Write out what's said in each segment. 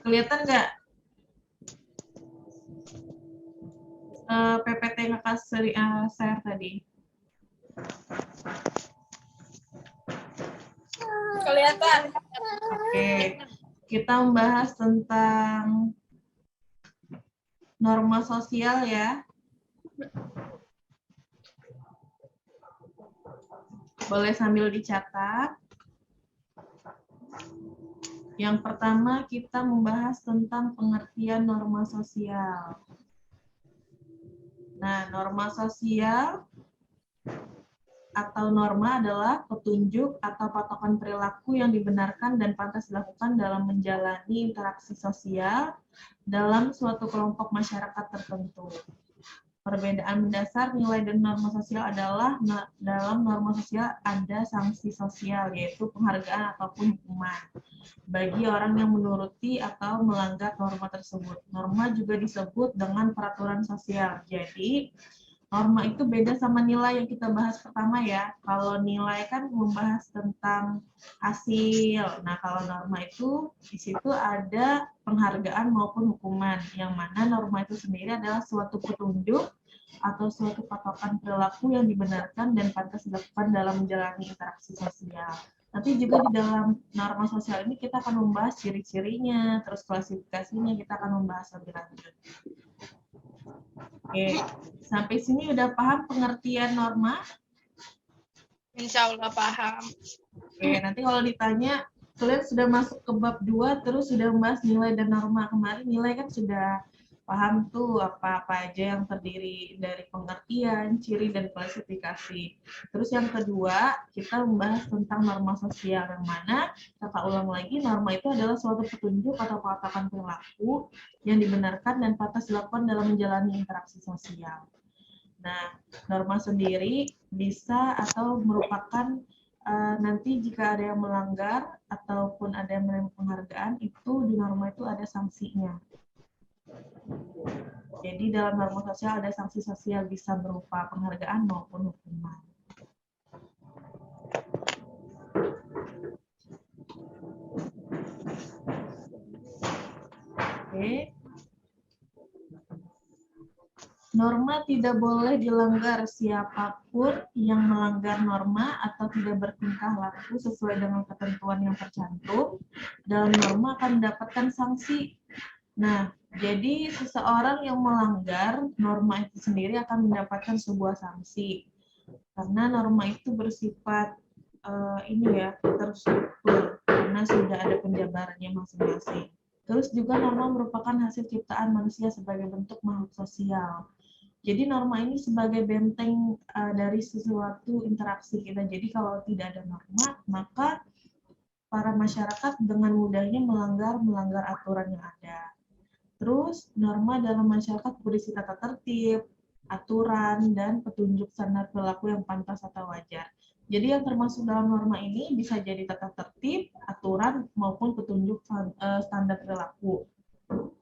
Kelihatan nggak PPT yang kakak share tadi? Kelihatan. Oke, kita membahas tentang norma sosial ya. Boleh sambil dicatat. Yang pertama kita membahas tentang pengertian norma sosial. Nah, norma sosial atau norma adalah petunjuk atau patokan perilaku yang dibenarkan dan pantas dilakukan dalam menjalani interaksi sosial dalam suatu kelompok masyarakat tertentu. Perbedaan mendasar nilai dan norma sosial adalah dalam norma sosial ada sanksi sosial, yaitu penghargaan ataupun hukuman bagi orang yang menuruti atau melanggar norma tersebut. Norma juga disebut dengan peraturan sosial. Jadi, norma itu beda sama nilai yang kita bahas pertama ya. Kalau nilai kan membahas tentang hasil. Nah, kalau norma itu di situ ada penghargaan maupun hukuman. Yang mana norma itu sendiri adalah suatu petunjuk atau suatu patokan perilaku yang dibenarkan dan pantas dilakukan dalam menjalani interaksi sosial. Nanti juga di dalam norma sosial ini kita akan membahas ciri-cirinya, terus klasifikasinya kita akan membahas lebih lanjut. Oke, sampai sini udah paham pengertian norma? Insya Allah paham. Oke, nanti kalau ditanya, kalian sudah masuk ke bab 2, terus sudah membahas nilai dan norma. Kemarin nilai kan sudah paham tuh apa-apa aja yang terdiri dari pengertian, ciri, dan klasifikasi. Terus yang kedua, kita membahas tentang norma sosial, yang mana, kata ulang lagi, norma itu adalah suatu petunjuk atau patokan perilaku yang dibenarkan dan pantas dilakukan dalam menjalani interaksi sosial. Nah, norma sendiri bisa atau merupakan nanti jika ada yang melanggar ataupun ada yang menerima penghargaan, itu di norma itu ada sanksinya. Jadi dalam norma sosial ada sanksi sosial bisa berupa penghargaan maupun hukuman. Oke. Norma tidak boleh dilanggar siapapun yang melanggar norma atau tidak bertingkah laku sesuai dengan ketentuan yang tercantum dalam norma akan mendapatkan sanksi. Nah, jadi seseorang yang melanggar norma itu sendiri akan mendapatkan sebuah sanksi. Karena norma itu bersifat terstruktur karena sudah ada penjabarannya masing-masing. Terus juga norma merupakan hasil ciptaan manusia sebagai bentuk makhluk sosial. Jadi norma ini sebagai benteng dari sesuatu interaksi kita. Jadi kalau tidak ada norma, maka para masyarakat dengan mudahnya melanggar aturan yang ada. Terus norma dalam masyarakat berisi tata tertib, aturan, dan petunjuk standar perilaku yang pantas atau wajar. Jadi yang termasuk dalam norma ini bisa jadi tata tertib, aturan, maupun petunjuk standar perilaku.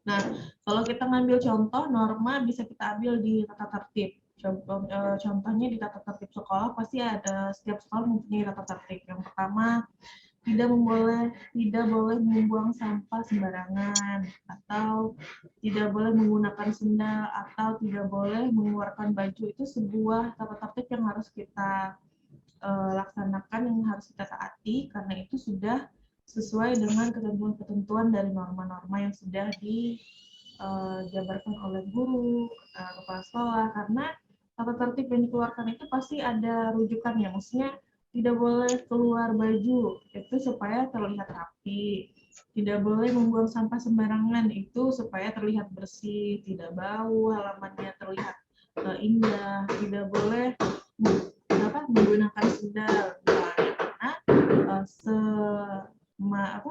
Nah, kalau kita ngambil contoh, norma bisa kita ambil di tata tertib. Contohnya di tata tertib sekolah, pasti ada setiap sekolah mempunyai tata tertib. Yang pertama, tidak boleh membuang sampah sembarangan, atau tidak boleh menggunakan sendal, atau tidak boleh mengeluarkan baju. Itu sebuah tata tertib yang harus kita laksanakan, yang harus kita taati, karena itu sudah sesuai dengan ketentuan-ketentuan dari norma-norma yang sudah dijabarkan oleh guru, kepala sekolah, karena tata tertib yang dikeluarkan itu pasti ada rujukannya, maksudnya tidak boleh keluar baju, itu supaya terlihat rapi, tidak boleh membuang sampah sembarangan, itu supaya terlihat bersih, tidak bau, halamannya terlihat indah, tidak boleh menggunakan sendal, karena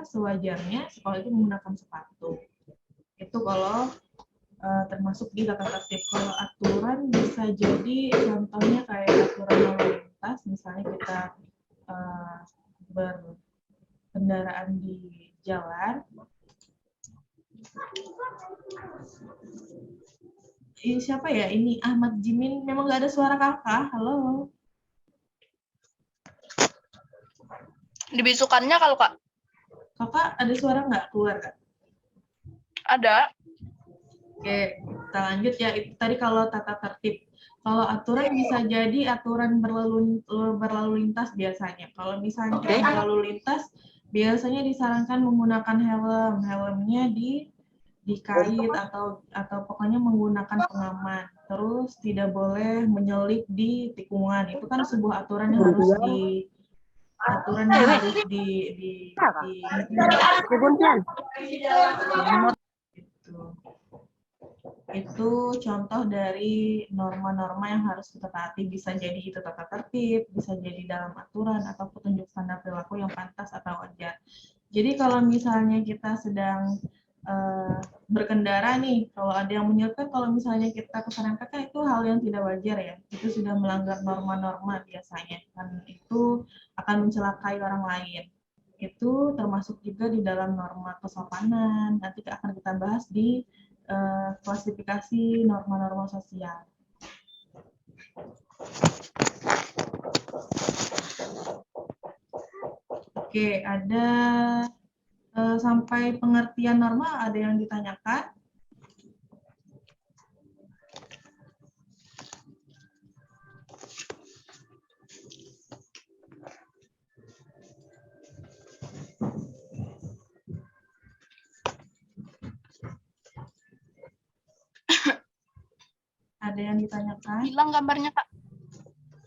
sewajarnya sekolah itu menggunakan sepatu. Itu kalau termasuk di tata tertib. Kalau aturan bisa jadi contohnya kayak aturan lalu lintas, misalnya kita berkendaraan di jalan. Ini siapa ya? Ini Ahmad Jimin. Memang nggak ada suara kakak. Halo. Dibisukannya kalau Kak? Kakak ada suara nggak keluar, Kak? Ada. Oke, kita lanjut ya. Itu tadi kalau tata tertib. Kalau aturan bisa jadi aturan berlalu lintas biasanya. Kalau misalnya kita berlalu lintas, biasanya disarankan menggunakan helm. Helmnya dikait atau pokoknya menggunakan pengaman. Terus tidak boleh menyelip di tikungan. Itu kan sebuah aturan yang harus gitu. Itu contoh dari norma-norma yang harus kita taati. Bisa jadi itu tata tertib, bisa jadi dalam aturan atau petunjuk standar perilaku yang pantas atau wajar. Jadi kalau misalnya kita sedang berkendara nih, kalau ada yang menyelipkan, kalau misalnya kita keserempet kan itu hal yang tidak wajar ya. Itu sudah melanggar norma-norma biasanya, dan itu akan mencelakai orang lain. Itu termasuk juga di dalam norma kesopanan. Nanti akan kita bahas di klasifikasi norma-norma sosial. Oke, ada sampai pengertian norma, ada yang ditanyakan? Ada yang ditanyakan? Hilang gambarnya, Kak.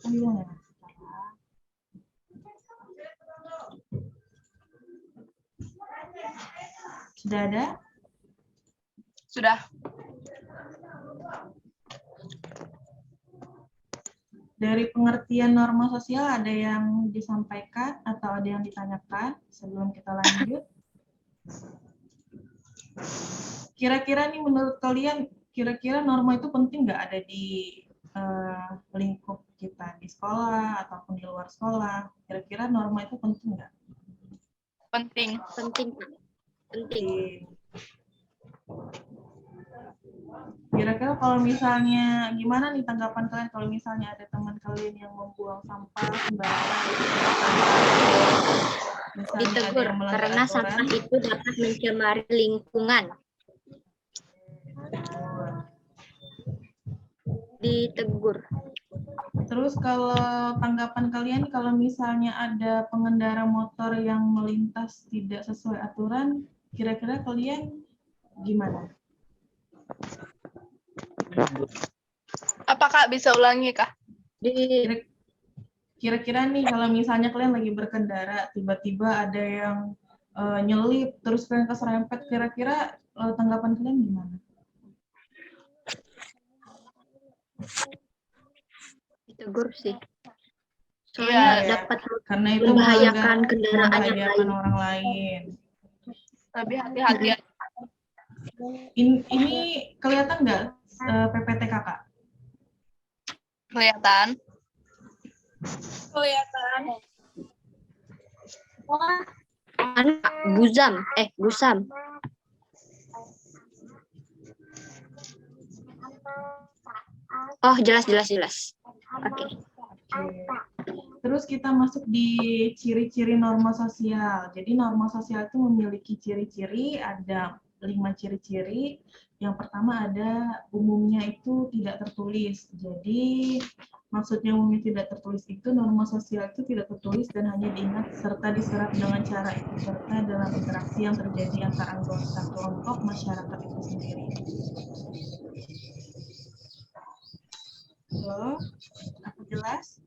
Oh, hilang ya? Sudah ada? Sudah. Dari pengertian norma sosial ada yang disampaikan atau ada yang ditanyakan sebelum kita lanjut? Kira-kira nih menurut kalian, kira-kira norma itu penting nggak ada di lingkup kita di sekolah ataupun di luar sekolah? Kira-kira norma itu penting nggak? Penting. Penting. Kira-kira kalau misalnya gimana nih tanggapan kalian kalau misalnya ada teman kalian yang membuang sampah sembarangan? Ditegur karena sampah itu dapat mencemari lingkungan. Ditegur. Terus kalau tanggapan kalian kalau misalnya ada pengendara motor yang melintas tidak sesuai aturan, kira-kira kalian gimana? Apa, Kak? Bisa ulangi, Kak? Kira-kira nih kalau misalnya kalian lagi berkendara, tiba-tiba ada yang nyelip, terus kalian keserempet, kira-kira tanggapan kalian gimana? Ditegur sih. Soalnya dapat karena itu membahayakan kendaraan yang lain. Orang lain. Lebih hati-hati. Ini kelihatan nggak PPT kakak? Kelihatan. Kelihatan. Gusam. Oh, jelas. Oke. Terus kita masuk di ciri-ciri norma sosial. Jadi norma sosial itu memiliki ciri-ciri, ada 5 ciri-ciri. Yang pertama ada umumnya itu tidak tertulis. Jadi maksudnya umumnya tidak tertulis itu norma sosial itu tidak tertulis dan hanya diingat serta diserap dengan cara ikut serta dalam interaksi yang terjadi antara anggota kelompok masyarakat itu sendiri. Halo, aku jelas?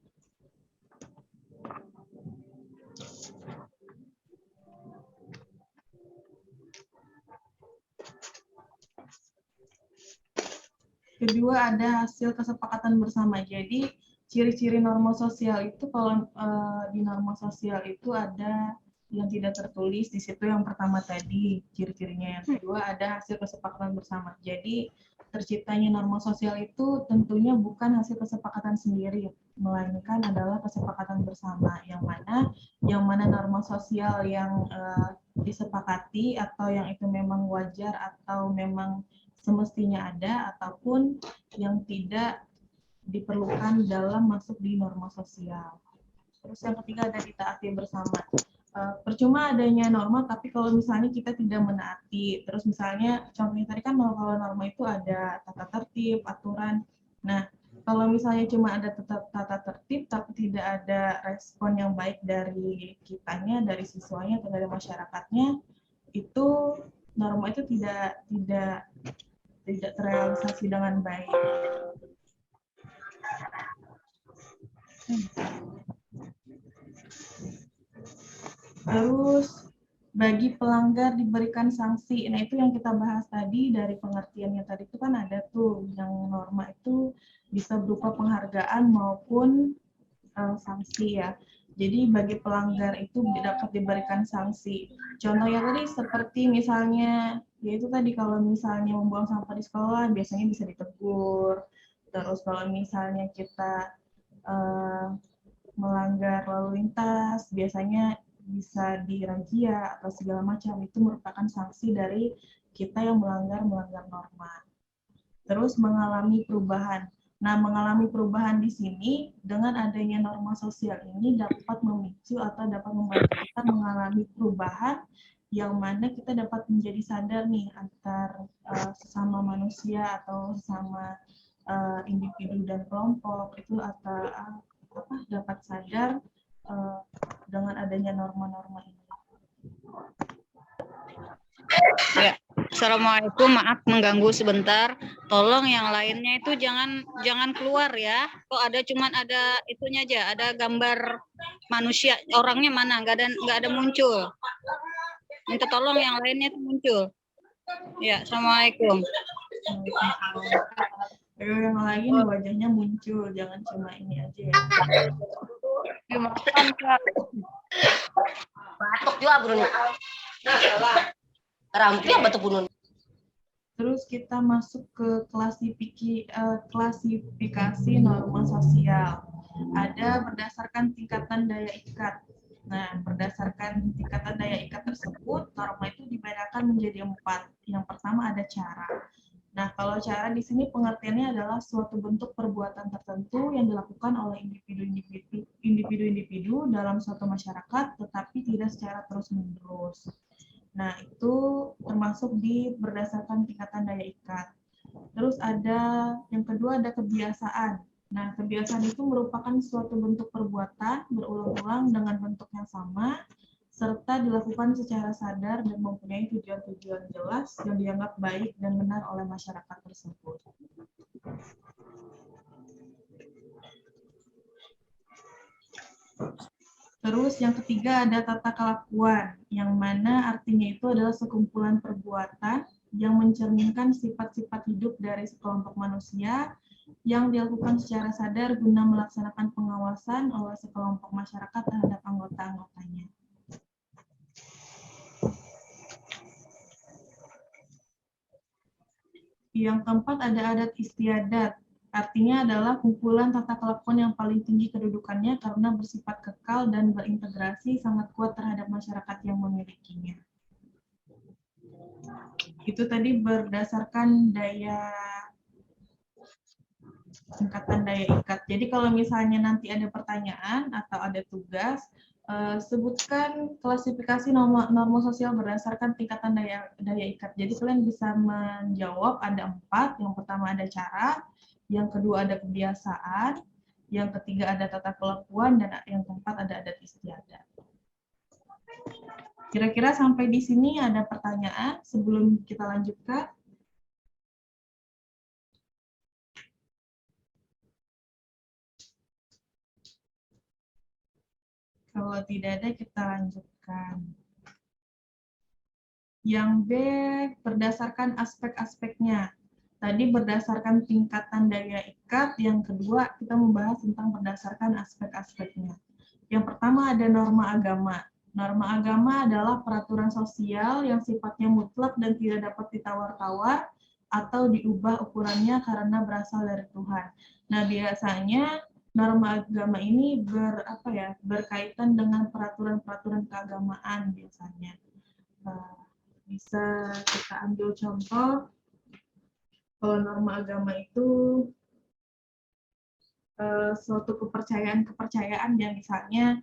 Kedua ada hasil kesepakatan bersama. Jadi ciri-ciri norma sosial itu kalau di norma sosial itu ada yang tidak tertulis di situ yang pertama tadi ciri-cirinya. Yang kedua ada hasil kesepakatan bersama. Jadi terciptanya norma sosial itu tentunya bukan hasil kesepakatan sendiri, melainkan adalah kesepakatan bersama. Yang mana norma sosial yang disepakati atau yang itu memang wajar atau memang semestinya ada ataupun yang tidak diperlukan dalam masuk di norma sosial. Terus yang ketiga ada ditaati bersama. percuma adanya norma, tapi kalau misalnya kita tidak menaati, terus misalnya contohnya tadi kan kalau norma itu ada tata tertib, aturan. Nah, kalau misalnya cuma ada tata tertib, tapi tidak ada respon yang baik dari kitanya, dari siswanya atau dari masyarakatnya, itu norma itu tidak terrealisasi dengan baik. Terus bagi pelanggar diberikan sanksi. Nah, itu yang kita bahas tadi dari pengertiannya tadi itu kan ada tuh yang norma itu bisa berupa penghargaan maupun sanksi ya. Jadi bagi pelanggar itu dapat diberikan sanksi. Contohnya tadi seperti misalnya yaitu tadi kalau misalnya membuang sampah di sekolah biasanya bisa ditegur. Terus kalau misalnya kita melanggar lalu lintas, biasanya bisa dirazia atau segala macam. Itu merupakan sanksi dari kita yang melanggar norma. Terus mengalami perubahan. Nah, mengalami perubahan di sini dengan adanya norma sosial ini dapat memicu atau dapat membantu kita mengalami perubahan yang mana kita dapat menjadi sadar nih antar sesama manusia atau sesama individu dan kelompok itu atau dapat sadar dengan adanya norma-norma ini. Ya. Assalamualaikum, maaf mengganggu sebentar. Tolong yang lainnya itu jangan keluar ya. Kok ada itunya aja, ada gambar manusia, orangnya mana? Nggak ada muncul. Minta tolong yang lainnya itu muncul. Ya, assalamualaikum. Yang lain wajahnya muncul, jangan cuma ini aja ya. Dimakan, Kak. Batuk juga, Bro. Rampi apa tuh bunun? Terus kita masuk ke klasifikasi norma sosial. Ada berdasarkan tingkatan daya ikat. Nah, berdasarkan tingkatan daya ikat tersebut, norma itu dibedakan menjadi 4. Yang pertama ada cara. Nah, kalau cara di sini pengertiannya adalah suatu bentuk perbuatan tertentu yang dilakukan oleh individu-individu dalam suatu masyarakat, tetapi tidak secara terus-menerus. Nah, itu termasuk berdasarkan tingkatan daya ikat. Terus ada yang kedua ada kebiasaan. Nah, kebiasaan itu merupakan suatu bentuk perbuatan berulang-ulang dengan bentuk yang sama, serta dilakukan secara sadar dan mempunyai tujuan-tujuan jelas yang dianggap baik dan benar oleh masyarakat tersebut. Terus yang ketiga ada tata kelakuan, yang mana artinya itu adalah sekumpulan perbuatan yang mencerminkan sifat-sifat hidup dari sekelompok manusia yang dilakukan secara sadar guna melaksanakan pengawasan oleh sekelompok masyarakat terhadap anggota-anggotanya. Yang keempat ada adat istiadat. Artinya adalah kumpulan tata kelakuan yang paling tinggi kedudukannya karena bersifat kekal dan berintegrasi sangat kuat terhadap masyarakat yang memilikinya. Itu tadi berdasarkan tingkatan daya ikat. Jadi kalau misalnya nanti ada pertanyaan atau ada tugas, sebutkan klasifikasi norma sosial berdasarkan tingkatan daya ikat. Jadi kalian bisa menjawab ada 4. Yang pertama ada cara, yang kedua ada kebiasaan, yang ketiga ada tata kelakuan, dan yang keempat ada adat istiadat. Kira-kira sampai di sini ada pertanyaan sebelum kita lanjutkan? Kalau tidak ada, kita lanjutkan. Yang B, berdasarkan aspek-aspeknya. Tadi berdasarkan tingkatan daya ikat, yang kedua kita membahas tentang berdasarkan aspek-aspeknya. Yang pertama ada norma agama. Norma agama adalah peraturan sosial yang sifatnya mutlak dan tidak dapat ditawar-tawar atau diubah ukurannya karena berasal dari Tuhan. Nah, biasanya norma agama ini berkaitan dengan peraturan-peraturan keagamaan biasanya. Bisa kita ambil contoh, kalau norma agama itu suatu kepercayaan yang misalnya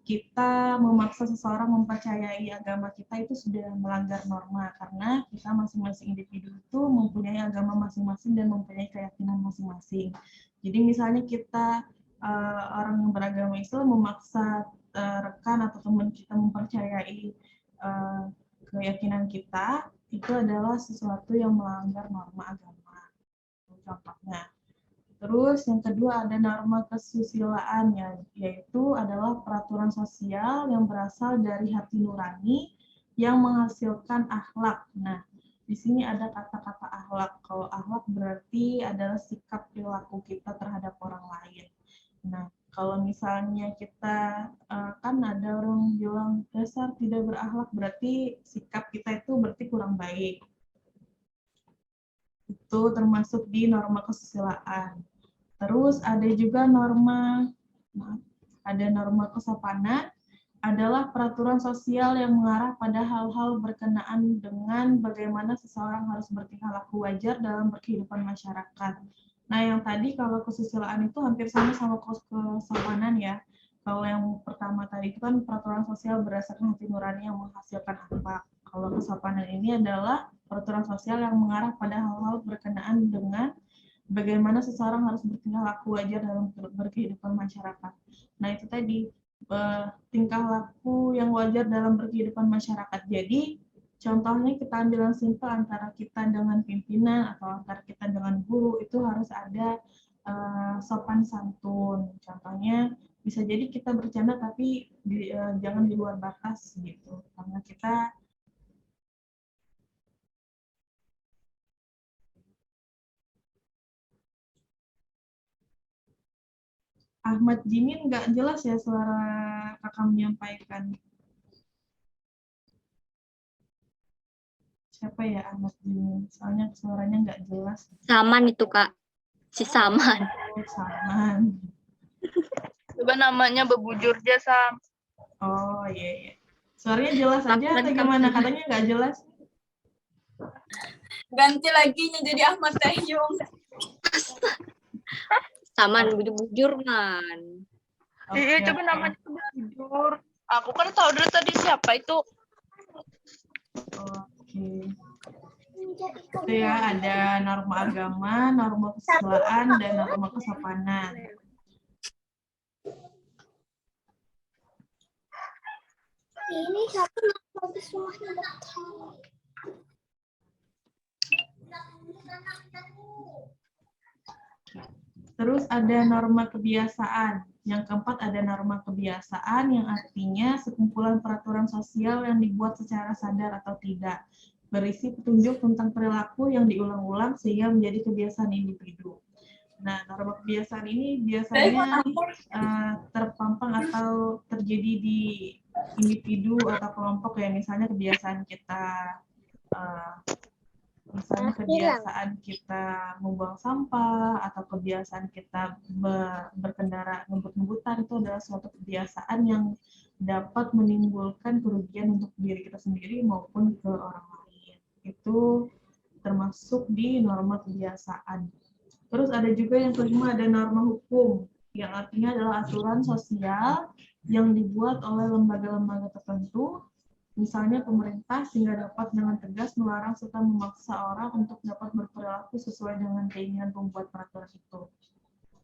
kita memaksa seseorang mempercayai agama kita itu sudah melanggar norma, karena kita masing-masing individu itu mempunyai agama masing-masing dan mempunyai keyakinan masing-masing. Jadi misalnya kita orang yang beragama Islam memaksa rekan atau teman kita mempercayai keyakinan kita, itu adalah sesuatu yang melanggar norma agama. Contohnya. Terus yang kedua ada norma kesusilaan, yaitu adalah peraturan sosial yang berasal dari hati nurani yang menghasilkan akhlak. Nah, di sini ada kata-kata akhlak. Kalau akhlak berarti adalah sikap perilaku kita terhadap orang lain. Nah, kalau misalnya kita kan ada orang bilang dasar tidak berakhlak, berarti sikap kita itu berarti kurang baik. Itu termasuk di norma kesusilaan. Terus ada juga norma kesopanan, adalah peraturan sosial yang mengarah pada hal-hal berkenaan dengan bagaimana seseorang harus bertingkah laku wajar dalam berkehidupan masyarakat. Nah, yang tadi kalau kesusilaan itu hampir sama kesopanan ya. Kalau yang pertama tadi itu kan peraturan sosial berdasarkan hati nurani yang menghasilkan akhlak. Kalau kesopanan ini adalah peraturan sosial yang mengarah pada hal-hal berkenaan dengan bagaimana seseorang harus bertingkah laku wajar dalam berkehidupan masyarakat. Nah, itu tadi tingkah laku yang wajar dalam berkehidupan masyarakat. Jadi, contohnya kita ambil yang simpel antara kita dengan pimpinan atau antara kita dengan guru, itu harus ada sopan santun. Contohnya, bisa jadi kita bercanda tapi jangan di luar batas gitu. Karena kita Ahmad Jimin nggak jelas ya suara kakak menyampaikan. Siapa ya Ahmad Jimin? Soalnya suaranya nggak jelas. Saman itu, Kak. Si Saman. Oh, Saman. Coba namanya bebujur aja, Sam. Oh, iya. Suaranya jelas aja atau gimana? Katanya nggak jelas. Ganti lagi jadi Ahmad Tahyung. Saman bujur man. Iya, coba namanya bebujur. Aku kan tahu dulu tadi siapa itu. Oke. Itu ya, ada norma agama, norma kesusilaan, dan norma kesopanan. Ini satu habis semuanya datang. Terus ada norma kebiasaan. Yang keempat ada norma kebiasaan yang artinya sekumpulan peraturan sosial yang dibuat secara sadar atau tidak. Berisi petunjuk tentang perilaku yang diulang-ulang sehingga menjadi kebiasaan individu. Nah, norma kebiasaan ini biasanya terpampang atau terjadi di individu atau kelompok ya, misalnya kebiasaan kita membuang sampah atau kebiasaan kita berkendara ngebut-ngebutan, itu adalah suatu kebiasaan yang dapat menimbulkan kerugian untuk diri kita sendiri maupun ke orang lain. Itu termasuk di norma kebiasaan. Terus ada juga yang kelima, ada norma hukum, yang artinya adalah aturan sosial yang dibuat oleh lembaga-lembaga tertentu, misalnya pemerintah, sehingga dapat dengan tegas melarang serta memaksa orang untuk dapat berperilaku sesuai dengan keinginan pembuat peraturan itu.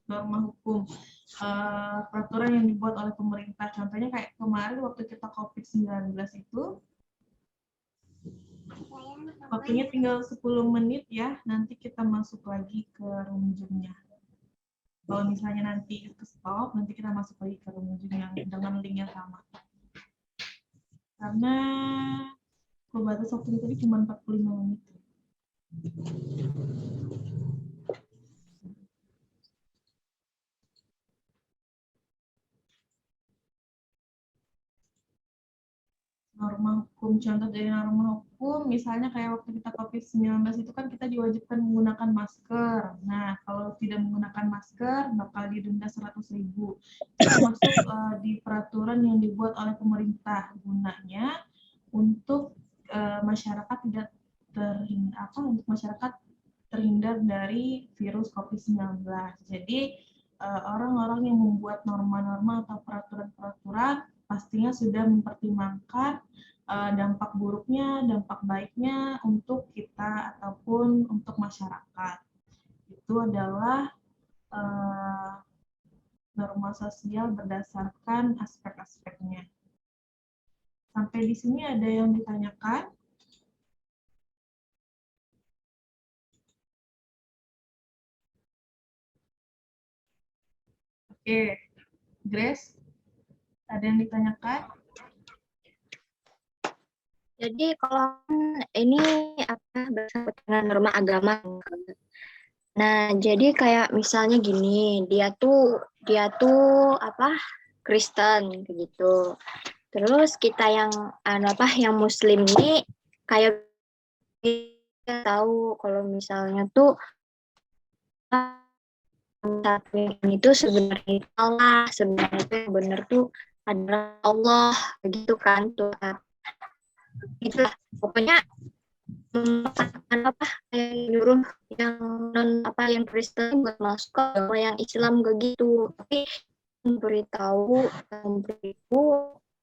Norma hukum, peraturan yang dibuat oleh pemerintah, contohnya kayak kemarin waktu kita COVID-19 itu, waktunya tinggal 10 menit ya, nanti kita masuk lagi ke room Zoom-nya. Kalau misalnya nanti ke stop, nanti kita masuk lagi ke room Zoom yang dengan link yang sama. Karena batas waktu tadi cuma 45 menit. Norma hukum, contoh dari norma hukum, misalnya kayak waktu kita COVID-19 itu kan kita diwajibkan menggunakan masker. Nah, kalau tidak menggunakan masker, bakal didenda 100.000. Itu termasuk di peraturan yang dibuat oleh pemerintah, gunanya untuk masyarakat tidak terhindar dari virus COVID-19. Jadi, orang-orang yang membuat norma-norma atau peraturan-peraturan pastinya sudah mempertimbangkan dampak buruknya, dampak baiknya untuk kita ataupun untuk masyarakat. Itu adalah norma sosial berdasarkan aspek-aspeknya. Sampai di sini ada yang ditanyakan? Oke, Grace, ada yang ditanyakan? Jadi kalau ini bersangkutan dengan norma agama. Nah, jadi kayak misalnya gini, dia tuh Kristen gitu. Terus kita yang yang Muslim ini kayak kita tahu kalau misalnya tuh itu sebenarnya Allah, sebenarnya itu yang benar tuh adalah Allah, begitu kan tuh. Itulah pokoknya yang nyuruh yang yang Kristen buat masuk ke agama yang Islam gitu, tapi memberitahu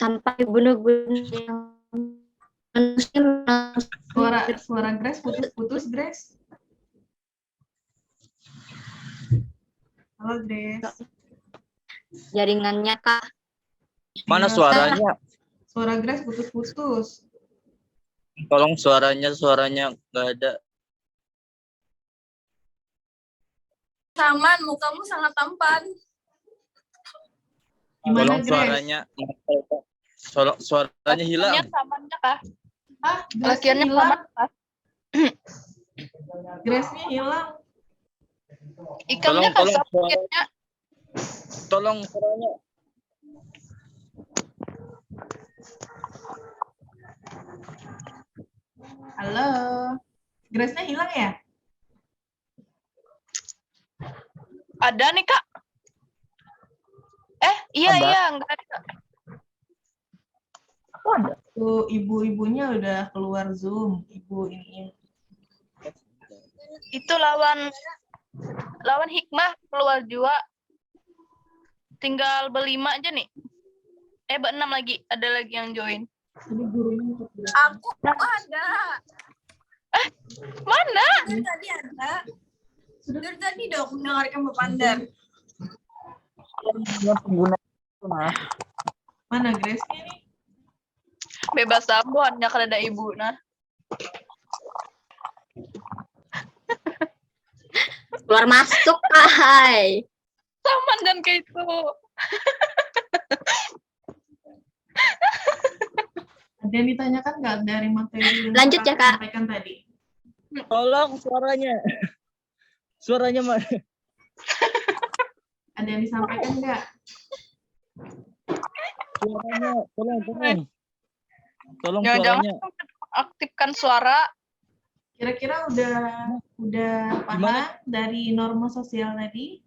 sampai benar-benar yang Suara Grace putus-putus, Grace. Halo, Grace. jaringannya Kak. Mana suaranya? Suara Grace putus-putus. Tolong suaranya nggak ada. Saman, mukamu sangat tampan. Gimana, Tolong Grace? suaranya hilang. Lakiannya samanya kah? Grace-nya Lakiannya hilang. sama kah? Grace-nya hilang. Ikannya Tolong, kasar tolong. ikannya. Tolong suaranya. Halo. Grace-nya hilang ya? Ada nih Kak. Iya Ada. iya enggak ada. Tuh, ibu-ibunya udah keluar Zoom. Ibu ini. Itu lawan hikmah keluar juga. Tinggal berlima aja nih. Berenam lagi. Ada lagi yang join. Jadi gurunya ikut belajar. Aku ada. Mana? Dari tadi ada. Dari tadi dong mendengarkan Mbak Pandar. Mana Grace-nya nih? Bebas sambo hanya kalau ada ibu nah. Keluar masuk Kai. Saman dan kayak itu. Ada yang ditanyakan nggak dari materi yang Lanjut Kakak ya, Kak. sampaikan tadi? Tolong suaranya. Suaranya mana? Ada yang disampaikan nggak? Suaranya, tolong. Tolong Jangan-jangan suaranya. aktifkan suara. Kira-kira udah paham Gimana? dari norma sosial tadi?